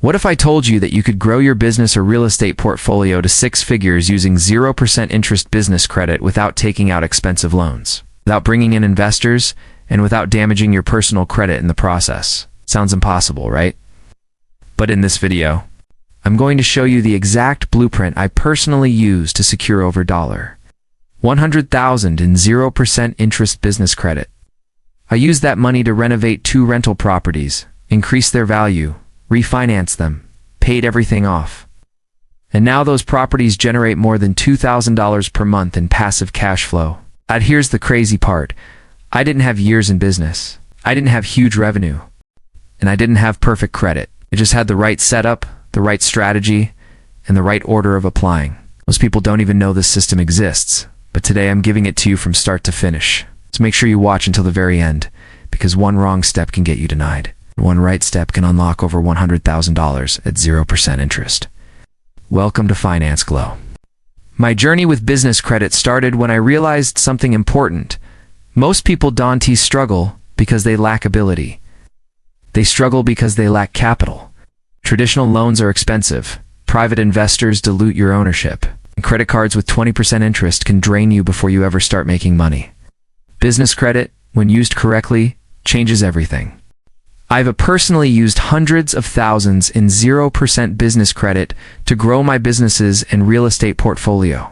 What if I told you that you could grow your business or real estate portfolio to 6 figures using 0% interest business credit without taking out expensive loans, without bringing in investors, and without damaging your personal credit in the process? Sounds impossible, right? But in this video, I'm going to show you the exact blueprint I personally used to secure over $100,000 in 0% interest business credit. I used that money to renovate 2 rental properties, increase their value, refinance them, paid everything off. And now those properties generate more than $2,000 per month in passive cash flow. And here's the crazy part. I didn't have years in business. I didn't have huge revenue. And I didn't have perfect credit. I just had the right setup, the right strategy, and the right order of applying. Most people don't even know this system exists, but today I'm giving it to you from start to finish. So make sure you watch until the very end, because one wrong step can get you denied. One right step can unlock over $100,000 at 0% interest. Welcome to Finance Glow. My journey with business credit started when I realized something important. Most people don't struggle because they lack ability. They struggle because they lack capital. Traditional loans are expensive. Private investors dilute your ownership. And credit cards with 20% interest can drain you before you ever start making money. Business credit, when used correctly, changes everything. I've personally used hundreds of thousands in 0% business credit to grow my businesses and real estate portfolio.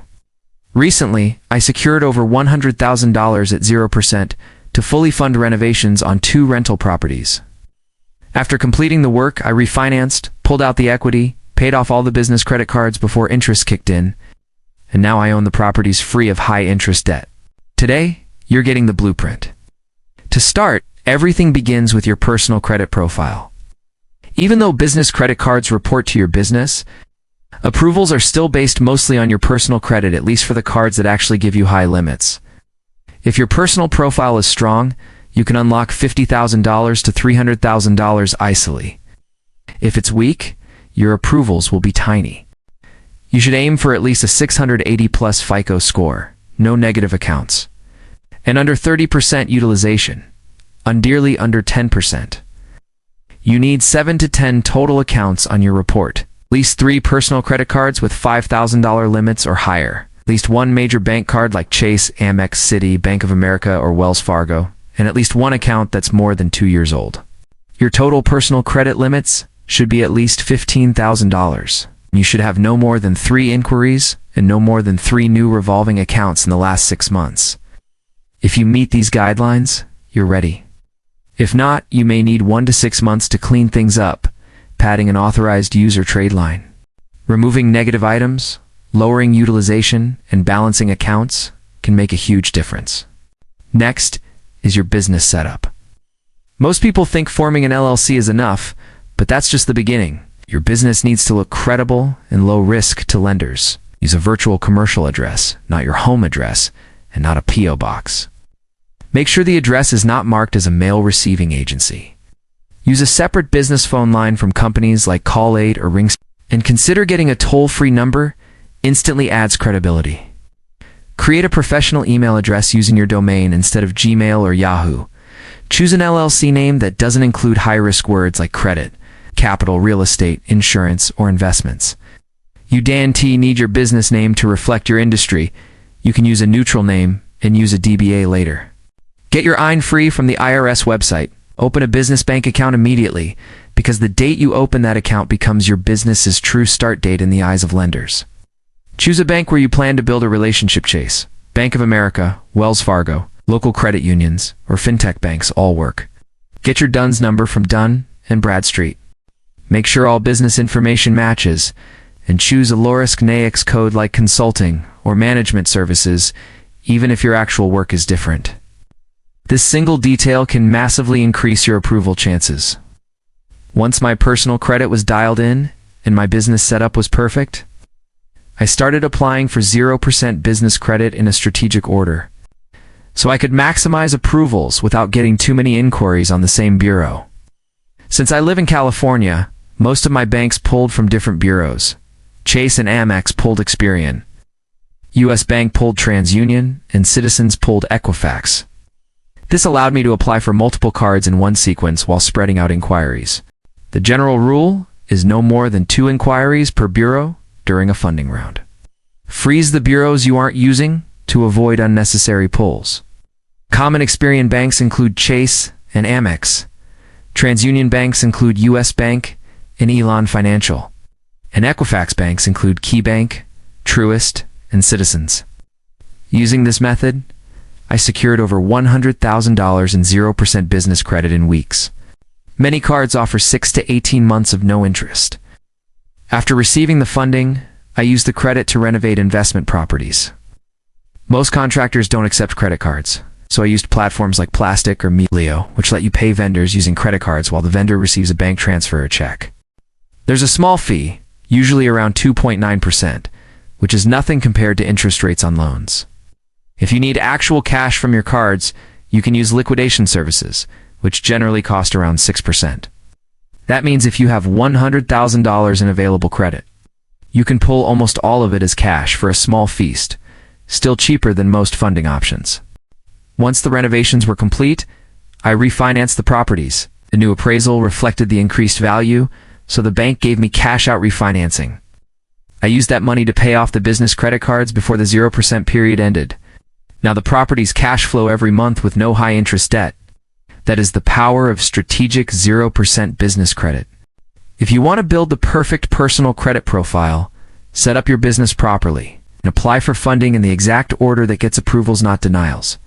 Recently, I secured over $100,000 at 0% to fully fund renovations on 2 rental properties. After completing the work, I refinanced, pulled out the equity, paid off all the business credit cards before interest kicked in, and now I own the properties free of high-interest debt. Today, you're getting the blueprint. To start, everything begins with your personal credit profile. Even though business credit cards report to your business, approvals are still based mostly on your personal credit, at least for the cards that actually give you high limits. If your personal profile is strong, you can unlock $50,000 to $300,000 easily. If it's weak, your approvals will be tiny. You should aim for at least a 680 plus FICO score, no negative accounts, and under 30% utilization. Dearly under 10%. You need 7 to 10 total accounts on your report. At least 3 personal credit cards with $5,000 limits or higher. At least 1 major bank card like Chase, Amex, Citi, Bank of America, or Wells Fargo. And at least 1 account that's more than 2 years old. Your total personal credit limits should be at least $15,000. You should have no more than 3 inquiries and no more than 3 new revolving accounts in the last 6 months. If you meet these guidelines, you're ready. If not, you may need 1 to 6 months to clean things up, padding an authorized user trade line. Removing negative items, lowering utilization, and balancing accounts can make a huge difference. Next is your business setup. Most people think forming an LLC is enough, but that's just the beginning. Your business needs to look credible and low risk to lenders. Use a virtual commercial address, not your home address, and not a P.O. box. Make sure the address is not marked as a mail receiving agency. Use a separate business phone line from companies like Call8 or Ring, and consider getting a toll-free number. Instantly adds credibility. Create a professional email address using your domain instead of Gmail or Yahoo. Choose an LLC name that doesn't include high-risk words like credit, capital, real estate, insurance, or investments. You need your business name to reflect your industry. You can use a neutral name and use a DBA later. Get your IN free from the IRS website. Open a business bank account immediately, because the date you open that account becomes your business's true start date in the eyes of lenders. Choose a bank where you plan to build a relationship. Chase, Bank of America, Wells Fargo, local credit unions, or fintech banks all work. Get your DUNS number from Dun & Bradstreet. Make sure all business information matches, and choose a low-risk NAICS code like consulting or management services, even if your actual work is different. This single detail can massively increase your approval chances. Once my personal credit was dialed in and my business setup was perfect, I started applying for 0% business credit in a strategic order, so I could maximize approvals without getting too many inquiries on the same bureau. Since I live in California, most of my banks pulled from different bureaus. Chase and Amex pulled Experian. US Bank pulled TransUnion, and Citizens pulled Equifax. This allowed me to apply for multiple cards in one sequence while spreading out inquiries. The general rule is no more than 2 inquiries per bureau during a funding round. Freeze the bureaus you aren't using to avoid unnecessary pulls. Common Experian banks include Chase and Amex. TransUnion banks include US Bank and Elon Financial. And Equifax banks include KeyBank, Truist, and Citizens. Using this method, I secured over $100,000 in 0% business credit in weeks. Many cards offer 6 to 18 months of no interest. After receiving the funding, I used the credit to renovate investment properties. Most contractors don't accept credit cards, so I used platforms like Plastic or Melio, which let you pay vendors using credit cards while the vendor receives a bank transfer or check. There's a small fee, usually around 2.9%, which is nothing compared to interest rates on loans. If you need actual cash from your cards, you can use liquidation services, which generally cost around 6%. That means if you have $100,000 in available credit, you can pull almost all of it as cash for a small feast, still cheaper than most funding options. Once the renovations were complete, I refinanced the properties. The new appraisal reflected the increased value, so the bank gave me cash-out refinancing. I used that money to pay off the business credit cards before the 0% period ended. Now the properties cash flow every month with no high-interest debt. That is the power of strategic 0% business credit. If you want to build the perfect personal credit profile, set up your business properly, and apply for funding in the exact order that gets approvals, not denials.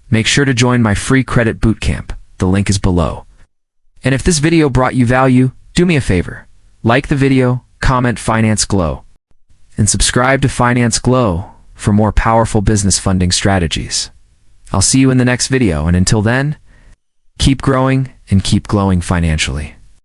Make sure to join my free credit bootcamp. The link is below. And if this video brought you value, do me a favor. Like the video, comment Finance Glow, and subscribe to Finance Glow for more powerful business funding strategies. I'll see you in the next video, and until then, keep growing and keep glowing financially.